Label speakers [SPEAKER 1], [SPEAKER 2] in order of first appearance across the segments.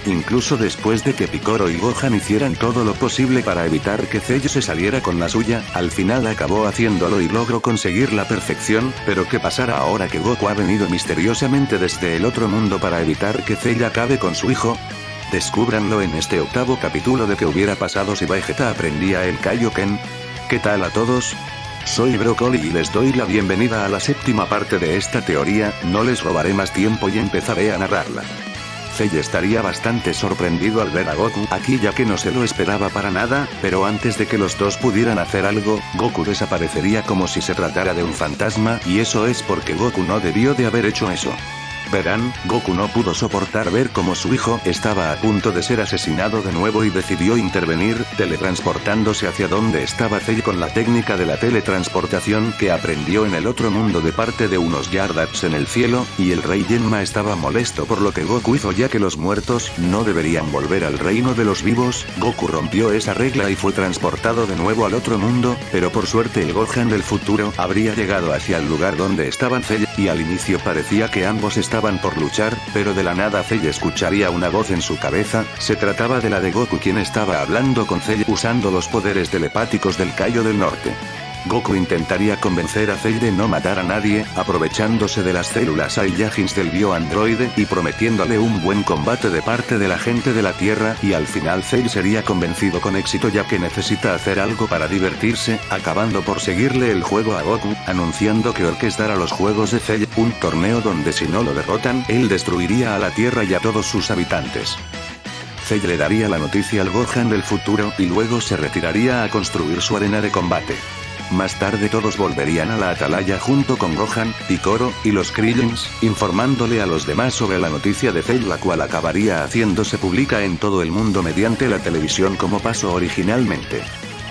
[SPEAKER 1] Incluso después de que Picoro y Gohan hicieran todo lo posible para evitar que Cell se saliera con la suya, al final acabó haciéndolo y logró conseguir la perfección, pero ¿qué pasará ahora que Goku ha venido misteriosamente desde el otro mundo para evitar que Cell acabe con su hijo? Descúbranlo en este octavo capítulo de ¿Qué hubiera pasado si Vegeta aprendía el Kaioken? ¿Qué tal a todos? Soy Broccoli y les doy la bienvenida a la séptima parte de esta teoría. No les robaré más tiempo y empezaré a narrarla. Cell estaría bastante sorprendido al ver a Goku aquí ya que no se lo esperaba para nada, pero antes de que los dos pudieran hacer algo, Goku desaparecería como si se tratara de un fantasma y eso es porque Goku no debió de haber hecho eso. Verán, Goku no pudo soportar ver cómo su hijo estaba a punto de ser asesinado de nuevo y decidió intervenir, teletransportándose hacia donde estaba Cell con la técnica de la teletransportación que aprendió en el otro mundo de parte de unos Yardats en el cielo, y el rey Genma estaba molesto por lo que Goku hizo ya que los muertos no deberían volver al reino de los vivos. Goku rompió esa regla y fue transportado de nuevo al otro mundo, pero por suerte el Gohan del futuro habría llegado hacia el lugar donde estaban Cell, y al inicio parecía que ambos estaban por luchar, pero de la nada Cell escucharía una voz en su cabeza. Se trataba de la de Goku quien estaba hablando con Cell usando los poderes telepáticos del Kaio del Norte. Goku intentaría convencer a Cell de no matar a nadie, aprovechándose de las células Saiyajins del bioandroide y prometiéndole un buen combate de parte de la gente de la Tierra, y al final Cell sería convencido con éxito ya que necesita hacer algo para divertirse, acabando por seguirle el juego a Goku, anunciando que orquestará los juegos de Cell, un torneo donde si no lo derrotan, él destruiría a la Tierra y a todos sus habitantes. Cell le daría la noticia al Gohan del futuro y luego se retiraría a construir su arena de combate. Más tarde todos volverían a la atalaya junto con Gohan, Picoro, y los Krillins, informándole a los demás sobre la noticia de Cell, la cual acabaría haciéndose pública en todo el mundo mediante la televisión como pasó originalmente.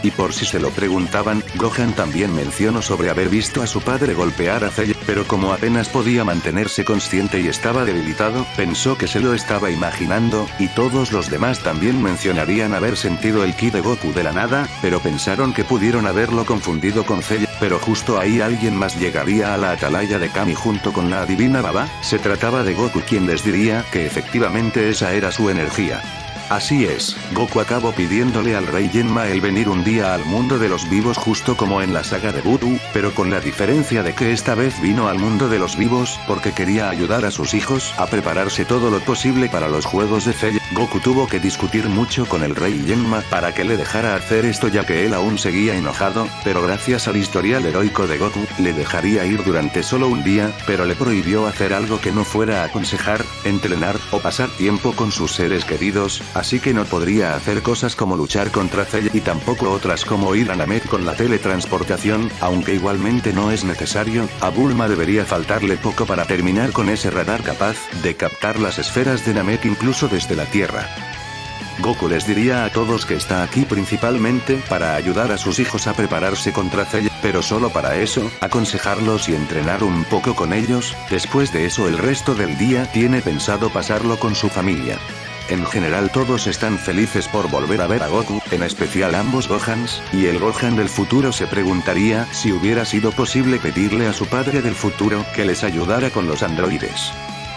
[SPEAKER 1] Y por si se lo preguntaban, Gohan también mencionó sobre haber visto a su padre golpear a Cell, pero como apenas podía mantenerse consciente y estaba debilitado, pensó que se lo estaba imaginando, y todos los demás también mencionarían haber sentido el ki de Goku de la nada, pero pensaron que pudieron haberlo confundido con Cell, pero justo ahí alguien más llegaría a la atalaya de Kami junto con la adivina Baba. Se trataba de Goku quien les diría que efectivamente esa era su energía. Así es, Goku acabó pidiéndole al rey Genma el venir un día al mundo de los vivos justo como en la saga de Butu, pero con la diferencia de que esta vez vino al mundo de los vivos porque quería ayudar a sus hijos a prepararse todo lo posible para los juegos de Cell. Goku tuvo que discutir mucho con el rey Genma para que le dejara hacer esto ya que él aún seguía enojado, pero gracias al historial heroico de Goku, le dejaría ir durante solo un día, pero le prohibió hacer algo que no fuera aconsejar, entrenar o pasar tiempo con sus seres queridos. Así que no podría hacer cosas como luchar contra Cell y tampoco otras como ir a Namek con la teletransportación, aunque igualmente no es necesario. A Bulma debería faltarle poco para terminar con ese radar capaz de captar las esferas de Namek incluso desde la Tierra. Goku les diría a todos que está aquí principalmente para ayudar a sus hijos a prepararse contra Cell, pero solo para eso, aconsejarlos y entrenar un poco con ellos. Después de eso el resto del día tiene pensado pasarlo con su familia. En general todos están felices por volver a ver a Goku, en especial ambos Gohans, y el Gohan del futuro se preguntaría si hubiera sido posible pedirle a su padre del futuro que les ayudara con los androides.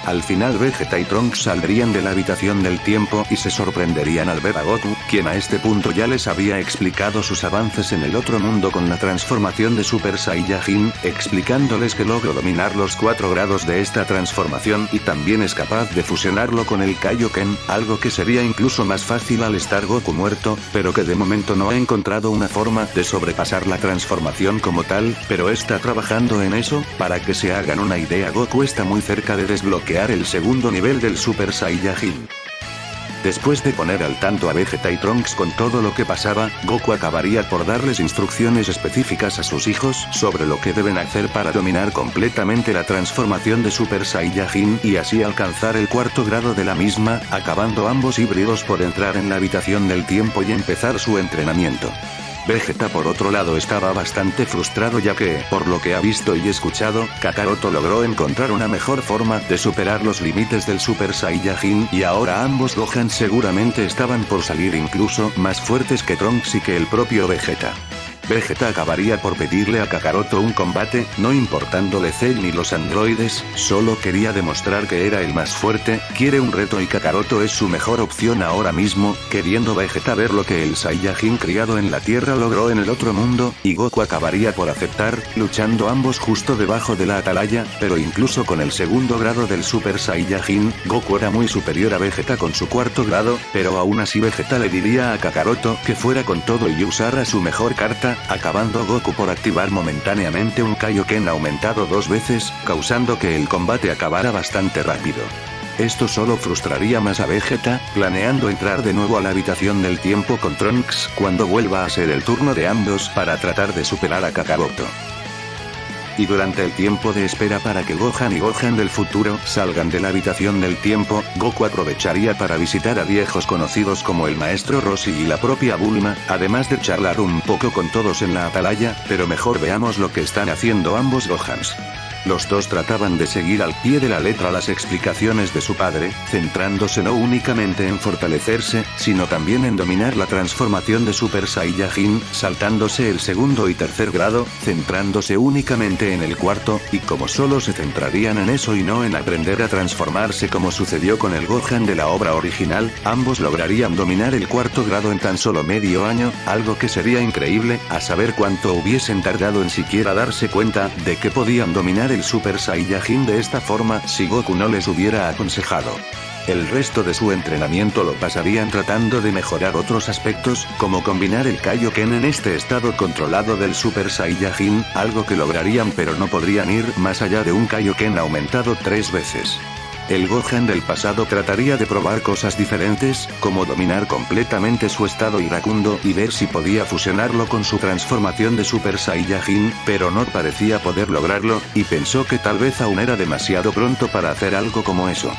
[SPEAKER 1] Al final Vegeta y Trunks saldrían de la habitación del tiempo y se sorprenderían al ver a Goku, quien a este punto ya les había explicado sus avances en el otro mundo con la transformación de Super Saiyajin, explicándoles que logró dominar los 4 grados de esta transformación y también es capaz de fusionarlo con el Kaioken, algo que sería incluso más fácil al estar Goku muerto, pero que de momento no ha encontrado una forma de sobrepasar la transformación como tal, pero está trabajando en eso. Para que se hagan una idea, Goku está muy cerca de desbloquear el segundo nivel del Super Saiyajin. Después de poner al tanto a Vegeta y Trunks con todo lo que pasaba, Goku acabaría por darles instrucciones específicas a sus hijos sobre lo que deben hacer para dominar completamente la transformación de Super Saiyajin y así alcanzar el 4º grado de la misma, acabando ambos híbridos por entrar en la habitación del tiempo y empezar su entrenamiento. Vegeta por otro lado estaba bastante frustrado ya que, por lo que ha visto y escuchado, Kakaroto logró encontrar una mejor forma de superar los límites del Super Saiyajin y ahora ambos Gohan seguramente estaban por salir incluso más fuertes que Trunks y que el propio Vegeta. Vegeta acabaría por pedirle a Kakaroto un combate, no importándole Cell ni los androides, solo quería demostrar que era el más fuerte, quiere un reto y Kakaroto es su mejor opción ahora mismo, queriendo Vegeta ver lo que el Saiyajin criado en la Tierra logró en el otro mundo, y Goku acabaría por aceptar, luchando ambos justo debajo de la atalaya, pero incluso con el segundo grado del Super Saiyajin, Goku era muy superior a Vegeta con su cuarto grado, pero aún así Vegeta le diría a Kakaroto que fuera con todo y usara su mejor carta, acabando Goku por activar momentáneamente un Kaioken aumentado 2 veces, causando que el combate acabara bastante rápido. Esto solo frustraría más a Vegeta, planeando entrar de nuevo a la habitación del tiempo con Trunks cuando vuelva a ser el turno de ambos para tratar de superar a Kakaroto. Y durante el tiempo de espera para que Gohan y Gohan del futuro salgan de la habitación del tiempo, Goku aprovecharía para visitar a viejos conocidos como el maestro Roshi y la propia Bulma, además de charlar un poco con todos en la atalaya, pero mejor veamos lo que están haciendo ambos Gohans. Los dos trataban de seguir al pie de la letra las explicaciones de su padre, centrándose no únicamente en fortalecerse, sino también en dominar la transformación de Super Saiyajin, saltándose el segundo y tercer grado, centrándose únicamente en el cuarto, y como solo se centrarían en eso y no en aprender a transformarse como sucedió con el Gohan de la obra original, ambos lograrían dominar el cuarto grado en tan solo medio año, algo que sería increíble, a saber cuánto hubiesen tardado en siquiera darse cuenta de que podían dominar el Super Saiyajin de esta forma si Goku no les hubiera aconsejado. El resto de su entrenamiento lo pasarían tratando de mejorar otros aspectos, como combinar el Kaioken en este estado controlado del Super Saiyajin, algo que lograrían pero no podrían ir más allá de un Kaioken aumentado 3 veces. El Gohan del pasado trataría de probar cosas diferentes, como dominar completamente su estado iracundo y ver si podía fusionarlo con su transformación de Super Saiyajin, pero no parecía poder lograrlo, y pensó que tal vez aún era demasiado pronto para hacer algo como eso.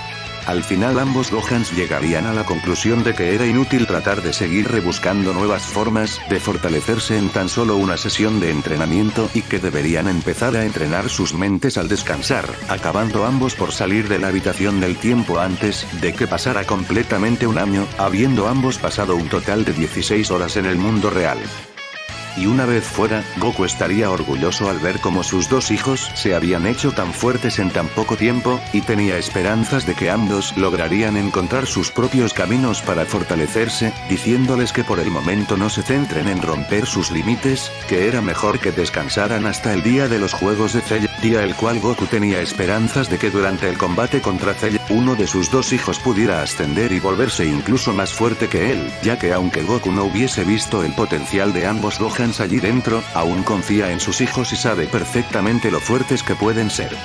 [SPEAKER 1] Al final ambos Gohans llegarían a la conclusión de que era inútil tratar de seguir rebuscando nuevas formas de fortalecerse en tan solo una sesión de entrenamiento y que deberían empezar a entrenar sus mentes al descansar, acabando ambos por salir de la habitación del tiempo antes de que pasara completamente un año, habiendo ambos pasado un total de 16 horas en el mundo real. Y una vez fuera, Goku estaría orgulloso al ver cómo sus dos hijos se habían hecho tan fuertes en tan poco tiempo, y tenía esperanzas de que ambos lograrían encontrar sus propios caminos para fortalecerse, diciéndoles que por el momento no se centren en romper sus límites, que era mejor que descansaran hasta el día de los Juegos de Cell, día el cual Goku tenía esperanzas de que durante el combate contra Cell, uno de sus dos hijos pudiera ascender y volverse incluso más fuerte que él, ya que aunque Goku no hubiese visto el potencial de ambos Gohans allí dentro, aún confía en sus hijos y sabe perfectamente lo fuertes que pueden ser.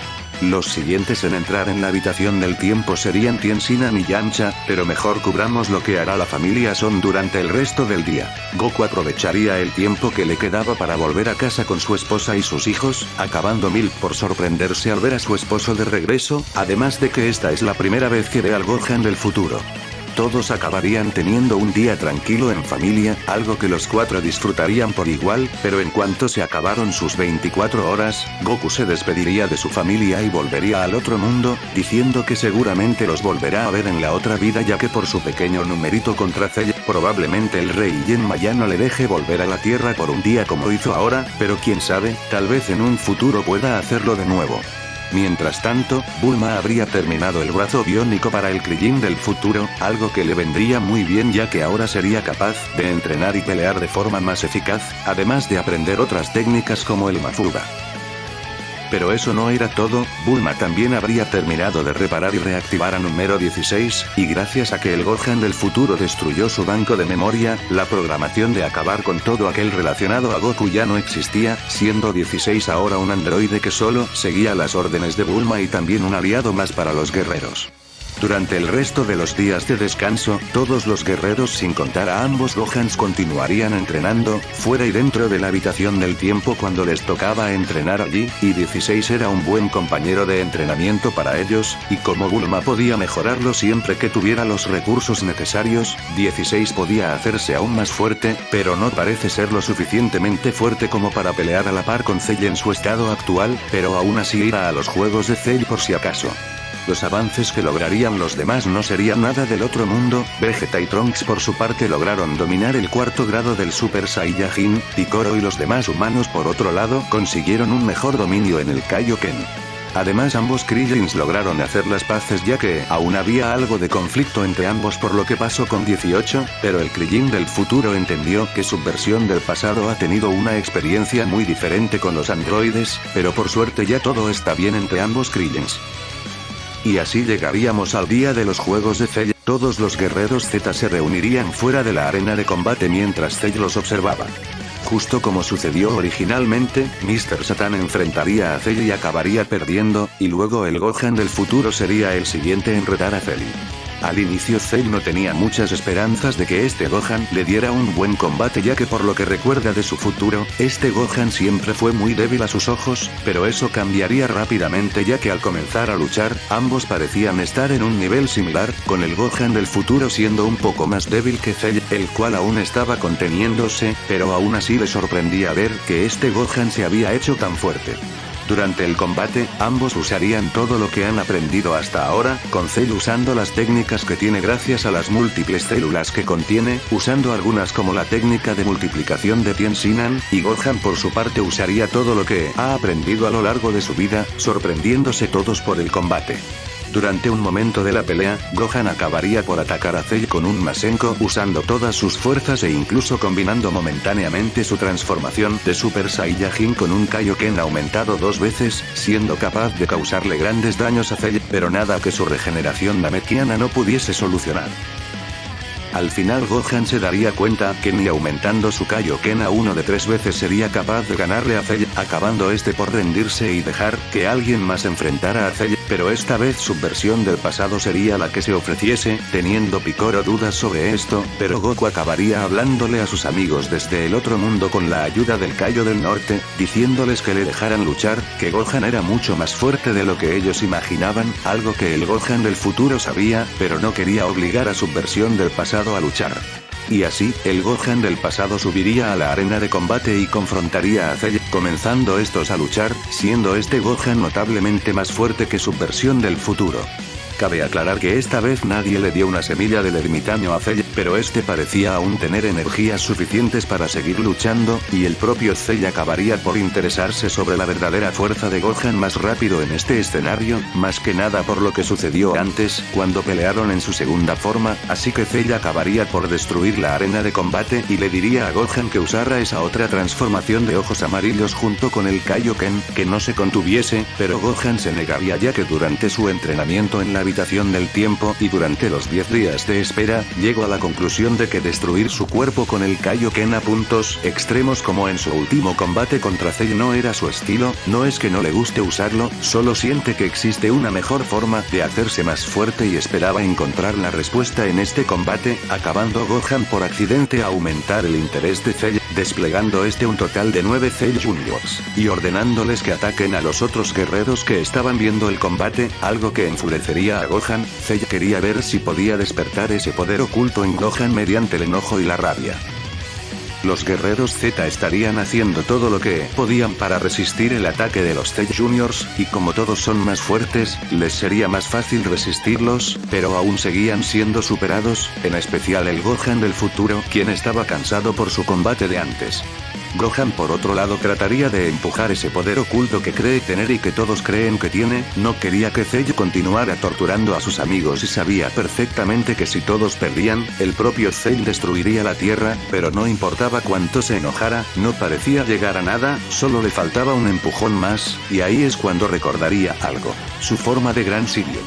[SPEAKER 1] Los siguientes en entrar en la habitación del tiempo serían Tien Sinan y Yamcha, pero mejor cubramos lo que hará la familia Son durante el resto del día. Goku aprovecharía el tiempo que le quedaba para volver a casa con su esposa y sus hijos, acabando Milk por sorprenderse al ver a su esposo de regreso, además de que esta es la primera vez que ve al Gohan del futuro. Todos acabarían teniendo un día tranquilo en familia, algo que los cuatro disfrutarían por igual, pero en cuanto se acabaron sus 24 horas, Goku se despediría de su familia y volvería al otro mundo, diciendo que seguramente los volverá a ver en la otra vida ya que por su pequeño numerito contra Cell, probablemente el rey Genma ya no le deje volver a la Tierra por un día como hizo ahora, pero quién sabe, tal vez en un futuro pueda hacerlo de nuevo. Mientras tanto, Bulma habría terminado el brazo biónico para el Krillin del futuro, algo que le vendría muy bien ya que ahora sería capaz de entrenar y pelear de forma más eficaz, además de aprender otras técnicas como el Mafuba. Pero eso no era todo, Bulma también habría terminado de reparar y reactivar a número 16, y gracias a que el Gohan del futuro destruyó su banco de memoria, la programación de acabar con todo aquel relacionado a Goku ya no existía, siendo 16 ahora un androide que solo seguía las órdenes de Bulma y también un aliado más para los guerreros. Durante el resto de los días de descanso, todos los guerreros sin contar a ambos Gohans continuarían entrenando, fuera y dentro de la habitación del tiempo cuando les tocaba entrenar allí, y 16 era un buen compañero de entrenamiento para ellos, y como Bulma podía mejorarlo siempre que tuviera los recursos necesarios, 16 podía hacerse aún más fuerte, pero no parece ser lo suficientemente fuerte como para pelear a la par con Cell en su estado actual, pero aún así irá a los Juegos de Cell por si acaso. los avances que lograrían los demás no serían nada del otro mundo. Vegeta y Trunks por su parte lograron dominar el cuarto grado del Super Saiyajin, Piccolo y los demás humanos por otro lado consiguieron un mejor dominio en el Kaioken. Además ambos Krillins lograron hacer las paces ya que aún había algo de conflicto entre ambos por lo que pasó con 18, pero el Krillin del futuro entendió que su versión del pasado ha tenido una experiencia muy diferente con los androides, pero por suerte ya todo está bien entre ambos Krillins. Y así llegaríamos al día de los juegos de Cell. Todos los guerreros Z se reunirían fuera de la arena de combate mientras Cell los observaba. Justo como sucedió originalmente, Mr. Satan enfrentaría a Cell y acabaría perdiendo, y luego el Gohan del futuro sería el siguiente en retar a Cell. Al inicio Cell no tenía muchas esperanzas de que este Gohan le diera un buen combate ya que por lo que recuerda de su futuro, este Gohan siempre fue muy débil a sus ojos, pero eso cambiaría rápidamente ya que al comenzar a luchar, ambos parecían estar en un nivel similar, con el Gohan del futuro siendo un poco más débil que Cell, el cual aún estaba conteniéndose, pero aún así le sorprendía ver que este Gohan se había hecho tan fuerte. Durante el combate, ambos usarían todo lo que han aprendido hasta ahora, con Cell usando las técnicas que tiene gracias a las múltiples células que contiene, usando algunas como la técnica de multiplicación de Tien Sinan, y Gohan por su parte usaría todo lo que ha aprendido a lo largo de su vida, sorprendiéndose todos por el combate. Durante un momento de la pelea, Gohan acabaría por atacar a Cell con un Masenko usando todas sus fuerzas e incluso combinando momentáneamente su transformación de Super Saiyajin con un Kaioken aumentado 2 veces, siendo capaz de causarle grandes daños a Cell, pero nada que su regeneración namekiana no pudiese solucionar. Al final Gohan se daría cuenta que ni aumentando su Kaioken a 1 de 3 veces sería capaz de ganarle a Cell, acabando este por rendirse y dejar que alguien más enfrentara a Cell, pero esta vez su versión del pasado sería la que se ofreciese, teniendo Piccolo dudas sobre esto, pero Goku acabaría hablándole a sus amigos desde el otro mundo con la ayuda del Kaio del Norte, diciéndoles que le dejaran luchar, que Gohan era mucho más fuerte de lo que ellos imaginaban, algo que el Gohan del futuro sabía, pero no quería obligar a su versión del pasado a luchar. Y así, el Gohan del pasado subiría a la arena de combate y confrontaría a Cell, comenzando estos a luchar, siendo este Gohan notablemente más fuerte que su versión del futuro. Cabe aclarar que esta vez nadie le dio una semilla del ermitaño a Cell, pero este parecía aún tener energías suficientes para seguir luchando, y el propio Cell acabaría por interesarse sobre la verdadera fuerza de Gohan más rápido en este escenario, más que nada por lo que sucedió antes, cuando pelearon en su segunda forma, así que Cell acabaría por destruir la arena de combate y le diría a Gohan que usara esa otra transformación de ojos amarillos junto con el Kaioken, que no se contuviese, pero Gohan se negaría ya que durante su entrenamiento en la habitación del tiempo y durante los 10 días de espera, llegó a la conclusión de que destruir su cuerpo con el Kaioken a puntos extremos como en su último combate contra Cell no era su estilo, no es que no le guste usarlo, solo siente que existe una mejor forma de hacerse más fuerte y esperaba encontrar la respuesta en este combate, acabando Gohan por accidente a aumentar el interés de Cell, desplegando un total de 9 Cell Juniors, y ordenándoles que ataquen a los otros guerreros que estaban viendo el combate, algo que enfurecería a Gohan. Cell quería ver si podía despertar ese poder oculto en Gohan mediante el enojo y la rabia. Los guerreros Z estarían haciendo todo lo que podían para resistir el ataque de los Cell Juniors, y como todos son más fuertes, les sería más fácil resistirlos, pero aún seguían siendo superados, en especial el Gohan del futuro, quien estaba cansado por su combate de antes. Gohan por otro lado trataría de empujar ese poder oculto que cree tener y que todos creen que tiene, no quería que Cell continuara torturando a sus amigos y sabía perfectamente que si todos perdían, el propio Cell destruiría la Tierra, pero no importaba cuánto se enojara, no parecía llegar a nada, solo le faltaba un empujón más, y ahí es cuando recordaría algo, su forma de Gran Simio.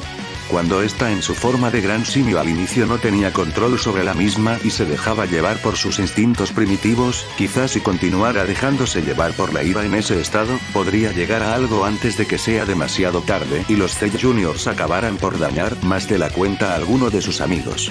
[SPEAKER 1] Cuando está en su forma de gran simio al inicio no tenía control sobre la misma y se dejaba llevar por sus instintos primitivos, quizás si continuara dejándose llevar por la ira en ese estado, podría llegar a algo antes de que sea demasiado tarde y los Cell Juniors acabaran por dañar más de la cuenta a alguno de sus amigos.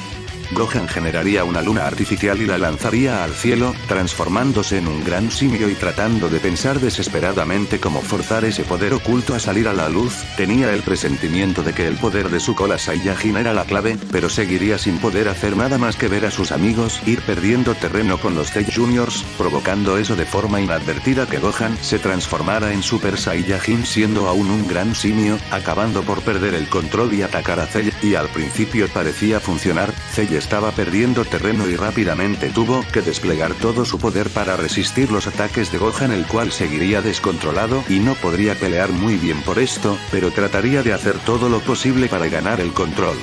[SPEAKER 1] Gohan generaría una luna artificial y la lanzaría al cielo, transformándose en un gran simio y tratando de pensar desesperadamente cómo forzar ese poder oculto a salir a la luz. Tenía el presentimiento de que el poder de su cola Saiyajin era la clave, pero seguiría sin poder hacer nada más que ver a sus amigos ir perdiendo terreno con los Cell Juniors, provocando eso de forma inadvertida que Gohan se transformara en Super Saiyajin siendo aún un gran simio, acabando por perder el control y atacar a Cell, y al principio parecía funcionar. Cell estaba perdiendo terreno y rápidamente tuvo que desplegar todo su poder para resistir los ataques de Gohan, el cual seguiría descontrolado y no podría pelear muy bien por esto, pero trataría de hacer todo lo posible para ganar el control.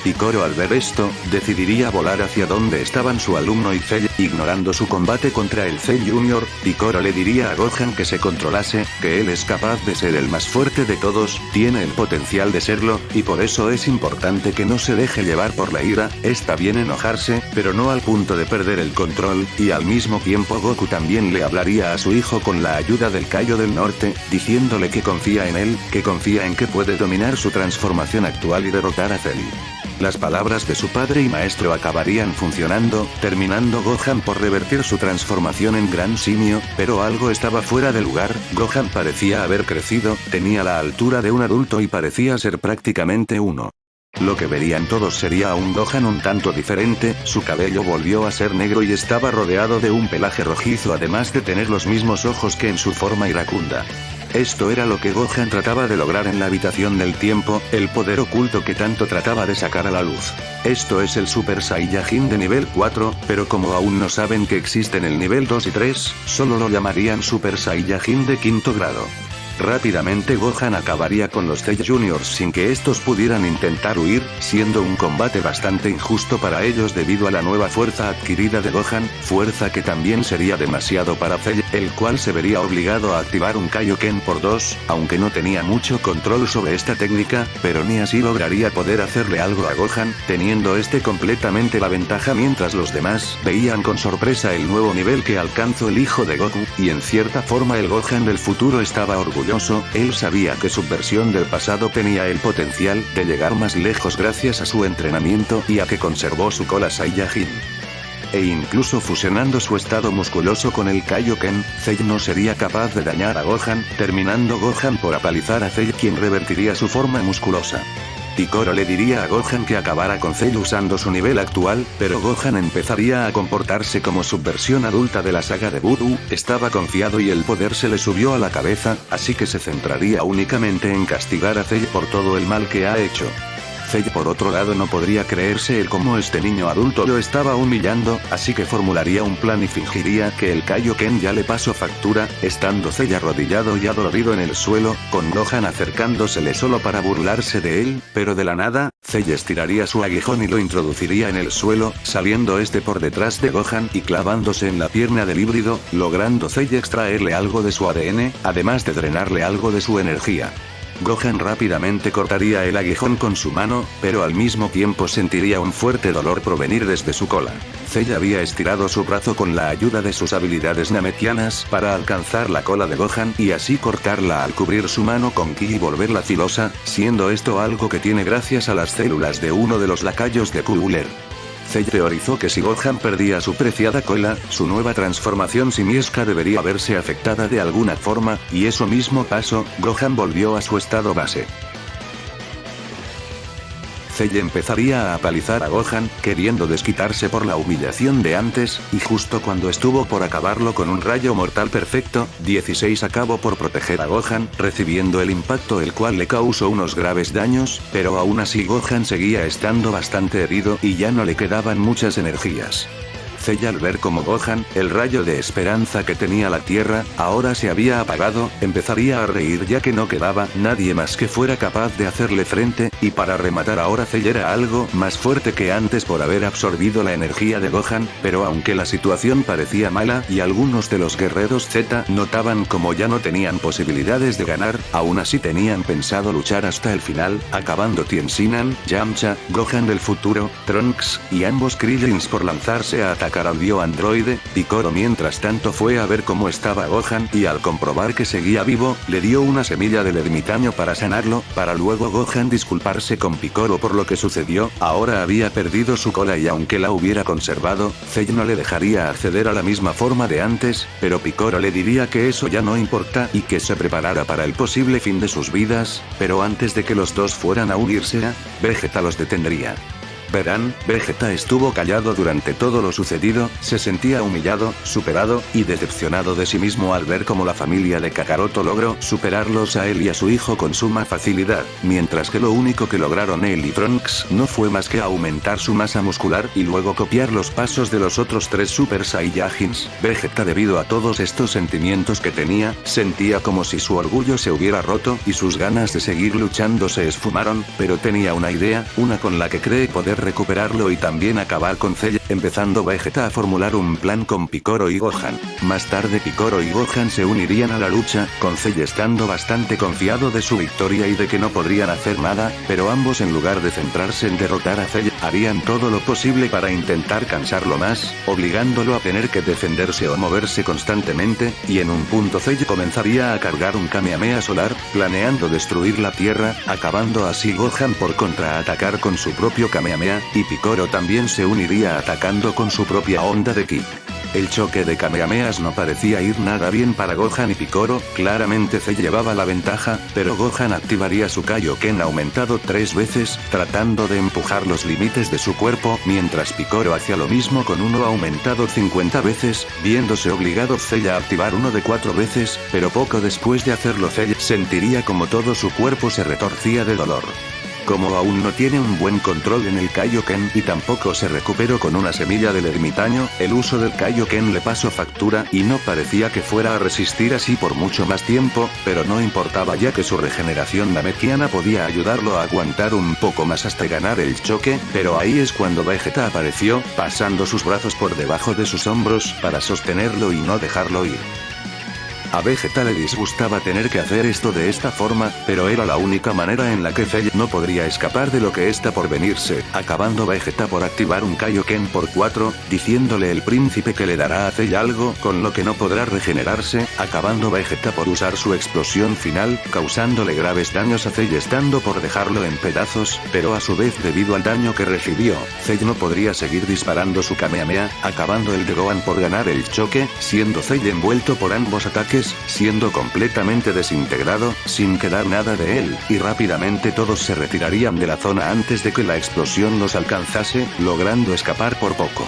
[SPEAKER 1] Picoro al ver esto, decidiría volar hacia donde estaban su alumno y Cell, ignorando su combate contra el Cell Junior. Picoro le diría a Gohan que se controlase, que él es capaz de ser el más fuerte de todos, tiene el potencial de serlo, y por eso es importante que no se deje llevar por la ira. Está bien enojarse, pero no al punto de perder el control, y al mismo tiempo Goku también le hablaría a su hijo con la ayuda del Kaio del Norte, diciéndole que confía en él, que confía en que puede dominar su transformación actual y derrotar a Cell. Las palabras de su padre y maestro acabarían funcionando, terminando Gohan por revertir su transformación en gran simio, pero algo estaba fuera de lugar. Gohan parecía haber crecido, tenía la altura de un adulto y parecía ser prácticamente uno. Lo que verían todos sería a un Gohan un tanto diferente, su cabello volvió a ser negro y estaba rodeado de un pelaje rojizo, además de tener los mismos ojos que en su forma iracunda. Esto era lo que Gohan trataba de lograr en la habitación del tiempo, el poder oculto que tanto trataba de sacar a la luz. Esto es el Super Saiyajin de nivel 4, pero como aún no saben que existen el nivel 2 y 3, solo lo llamarían Super Saiyajin de quinto grado. Rápidamente Gohan acabaría con los Cell Juniors sin que estos pudieran intentar huir, siendo un combate bastante injusto para ellos debido a la nueva fuerza adquirida de Gohan, fuerza que también sería demasiado para Cell, el cual se vería obligado a activar un Kaioken por 2, aunque no tenía mucho control sobre esta técnica, pero ni así lograría poder hacerle algo a Gohan, teniendo este completamente la ventaja mientras los demás veían con sorpresa el nuevo nivel que alcanzó el hijo de Goku, y en cierta forma el Gohan del futuro estaba orgulloso. Él sabía que su versión del pasado tenía el potencial de llegar más lejos gracias a su entrenamiento y a que conservó su cola Saiyajin. E incluso fusionando su estado musculoso con el Kaioken, Cell no sería capaz de dañar a Gohan, terminando Gohan por apalizar a Cell, quien revertiría su forma musculosa. Picoro le diría a Gohan que acabara con Cell usando su nivel actual, pero Gohan empezaría a comportarse como su versión adulta de la saga de Budo, estaba confiado y el poder se le subió a la cabeza, así que se centraría únicamente en castigar a Cell por todo el mal que ha hecho. Cell por otro lado no podría creerse el cómo este niño adulto lo estaba humillando, así que formularía un plan y fingiría que el Kaioken ya le pasó factura, estando Cell arrodillado y adolorido en el suelo, con Gohan acercándosele solo para burlarse de él, pero de la nada, Cell estiraría su aguijón y lo introduciría en el suelo, saliendo este por detrás de Gohan y clavándose en la pierna del híbrido, logrando Cell extraerle algo de su ADN, además de drenarle algo de su energía. Gohan rápidamente cortaría el aguijón con su mano, pero al mismo tiempo sentiría un fuerte dolor provenir desde su cola. Cell había estirado su brazo con la ayuda de sus habilidades namekianas para alcanzar la cola de Gohan y así cortarla al cubrir su mano con ki y volverla filosa, siendo esto algo que tiene gracias a las células de uno de los lacayos de Cooler. Cell teorizó que si Gohan perdía su preciada cola, su nueva transformación simiesca debería verse afectada de alguna forma, y eso mismo pasó, Gohan volvió a su estado base. Cell empezaría a apalizar a Gohan, queriendo desquitarse por la humillación de antes, y justo cuando estuvo por acabarlo con un rayo mortal perfecto, 16 acabó por proteger a Gohan, recibiendo el impacto el cual le causó unos graves daños, pero aún así Gohan seguía estando bastante herido y ya no le quedaban muchas energías. Cell al ver como Gohan, el rayo de esperanza que tenía la Tierra, ahora se había apagado, empezaría a reír ya que no quedaba nadie más que fuera capaz de hacerle frente, y para rematar ahora Cell era algo más fuerte que antes por haber absorbido la energía de Gohan, pero aunque la situación parecía mala y algunos de los guerreros Z notaban como ya no tenían posibilidades de ganar, aún así tenían pensado luchar hasta el final, acabando Tien Sinan, Yamcha, Gohan del futuro, Trunks, y ambos Krillins por lanzarse a atacar atacar al bioandroide. Picoro mientras tanto fue a ver cómo estaba Gohan y al comprobar que seguía vivo, le dio una semilla del ermitaño para sanarlo, para luego Gohan disculparse con Picoro por lo que sucedió. Ahora había perdido su cola y aunque la hubiera conservado, Cell no le dejaría acceder a la misma forma de antes, pero Picoro le diría que eso ya no importa y que se preparara para el posible fin de sus vidas, pero antes de que los dos fueran a unirse, Vegeta los detendría. Verán, Vegeta estuvo callado durante todo lo sucedido, se sentía humillado, superado, y decepcionado de sí mismo al ver cómo la familia de Kakaroto logró superarlos a él y a su hijo con suma facilidad, mientras que lo único que lograron él y Trunks no fue más que aumentar su masa muscular y luego copiar los pasos de los otros 3 Super Saiyajins. Vegeta, debido a todos estos sentimientos que tenía, sentía como si su orgullo se hubiera roto y sus ganas de seguir luchando se esfumaron, pero tenía una idea, una con la que cree poder recuperarlo y también acabar con Cell, empezando Vegeta a formular un plan con Picoro y Gohan. Más tarde Picoro y Gohan se unirían a la lucha, con Cell estando bastante confiado de su victoria y de que no podrían hacer nada, pero ambos en lugar de centrarse en derrotar a Cell, harían todo lo posible para intentar cansarlo más, obligándolo a tener que defenderse o moverse constantemente, y en un punto Cell comenzaría a cargar un Kamehameha solar, planeando destruir la Tierra, acabando así Gohan por contraatacar con su propio Kamehameha, y Picoro también se uniría atacando con su propia onda de ki. El choque de Kamehamehas no parecía ir nada bien para Gohan y Picoro, claramente Cell llevaba la ventaja, pero Gohan activaría su Kaioken aumentado 3 veces, tratando de empujar los límites de su cuerpo, mientras Picoro hacía lo mismo con uno aumentado 50 veces, viéndose obligado Cell a activar uno de 4 veces, pero poco después de hacerlo Cell sentiría como todo su cuerpo se retorcía de dolor. Como aún no tiene un buen control en el Kaioken y tampoco se recuperó con una semilla del ermitaño, el uso del Kaioken le pasó factura y no parecía que fuera a resistir así por mucho más tiempo, pero no importaba ya que su regeneración namekiana podía ayudarlo a aguantar un poco más hasta ganar el choque, pero ahí es cuando Vegeta apareció, pasando sus brazos por debajo de sus hombros para sostenerlo y no dejarlo ir. A Vegeta le disgustaba tener que hacer esto de esta forma, pero era la única manera en la que Cell no podría escapar de lo que está por venirse, acabando Vegeta por activar un Kaioken por 4, diciéndole el príncipe que le dará a Cell algo con lo que no podrá regenerarse, acabando Vegeta por usar su explosión final, causándole graves daños a Cell estando por dejarlo en pedazos, pero a su vez debido al daño que recibió, Cell no podría seguir disparando su Kamehameha, acabando el de Gohan por ganar el choque, siendo Cell envuelto por ambos ataques, siendo completamente desintegrado, sin quedar nada de él, y rápidamente todos se retirarían de la zona antes de que la explosión los alcanzase, logrando escapar por poco.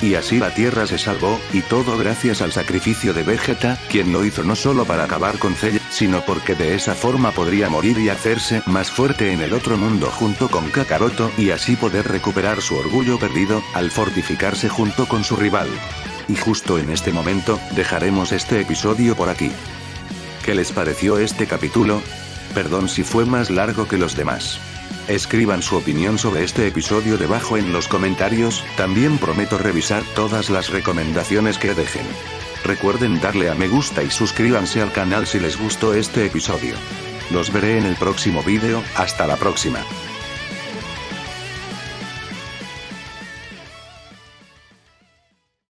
[SPEAKER 1] Y así la Tierra se salvó, y todo gracias al sacrificio de Vegeta, quien lo hizo no solo para acabar con Cell, sino porque de esa forma podría morir y hacerse más fuerte en el otro mundo junto con Kakaroto y así poder recuperar su orgullo perdido, al fortificarse junto con su rival. Y justo en este momento, dejaremos este episodio por aquí. ¿Qué les pareció este capítulo? Perdón si fue más largo que los demás. Escriban su opinión sobre este episodio debajo en los comentarios, también prometo revisar todas las recomendaciones que dejen. Recuerden darle a me gusta y suscríbanse al canal si les gustó este episodio. Los veré en el próximo vídeo, hasta la próxima.